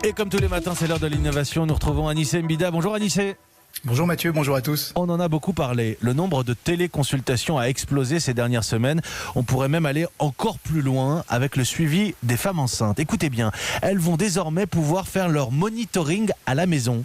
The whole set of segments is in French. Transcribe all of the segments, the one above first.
Et comme tous les matins, c'est l'heure de l'innovation. Nous retrouvons Anissé Mbida. Bonjour Anissé. Bonjour Mathieu, bonjour à tous. On en a beaucoup parlé. Le nombre de téléconsultations a explosé ces dernières semaines. On pourrait même aller encore plus loin avec le suivi des femmes enceintes. Écoutez bien, elles vont désormais pouvoir faire leur monitoring à la maison.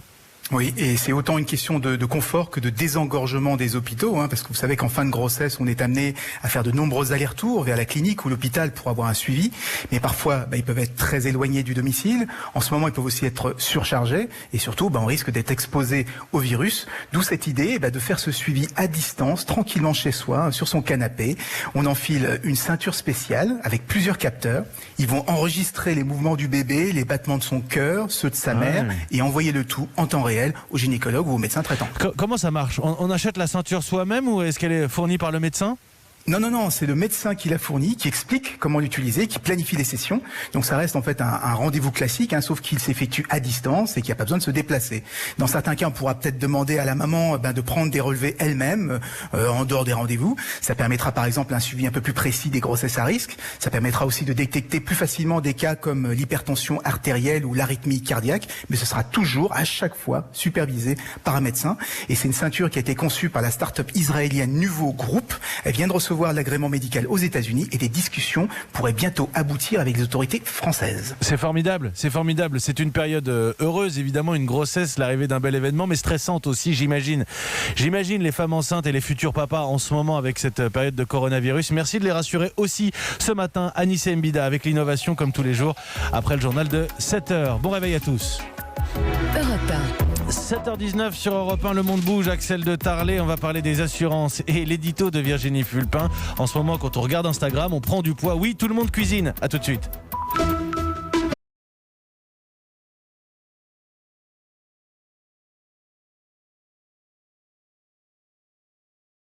Oui, et c'est autant une question de confort que de désengorgement des hôpitaux, parce que vous savez qu'en fin de grossesse, on est amené à faire de nombreux allers-retours vers la clinique ou l'hôpital pour avoir un suivi. Mais parfois, ils peuvent être très éloignés du domicile. En ce moment, ils peuvent aussi être surchargés. Et surtout, on risque d'être exposé au virus. D'où cette idée de faire ce suivi à distance, tranquillement chez soi, sur son canapé. On enfile une ceinture spéciale avec plusieurs capteurs. Ils vont enregistrer les mouvements du bébé, les battements de son cœur, ceux de sa mère, et envoyer le tout en temps réel au gynécologue ou au médecin traitant. Comment ça marche ? On achète la ceinture soi-même ou est-ce qu'elle est fournie par le médecin ? Non, c'est le médecin qui l'a fourni, qui explique comment l'utiliser, qui planifie les sessions. Donc ça reste en fait un rendez-vous classique, sauf qu'il s'effectue à distance et qu'il n'y a pas besoin de se déplacer. Dans certains cas, on pourra peut-être demander à la maman de prendre des relevés elle-même en dehors des rendez-vous. Ça permettra par exemple un suivi un peu plus précis des grossesses à risque. Ça permettra aussi de détecter plus facilement des cas comme l'hypertension artérielle ou l'arythmie cardiaque, mais ce sera toujours, à chaque fois, supervisé par un médecin. Et c'est une ceinture qui a été conçue par la start-up israélienne Nuvo Group. Elle vient de recevoir l'agrément médical aux États-Unis et des discussions pourraient bientôt aboutir avec les autorités françaises. C'est formidable. C'est une période heureuse, évidemment, une grossesse, l'arrivée d'un bel événement, mais stressante aussi, j'imagine. J'imagine les femmes enceintes et les futurs papas en ce moment avec cette période de coronavirus. Merci de les rassurer aussi ce matin, Anissé Mbida, avec l'innovation comme tous les jours, après le journal de 7h. Bon réveil à tous. Europe 7h19 sur Europe 1, Le Monde Bouge, Axel de Tarlet. On va parler des assurances et l'édito de Virginie Fulpin. En ce moment, quand on regarde Instagram, on prend du poids. Oui, tout le monde cuisine. À tout de suite.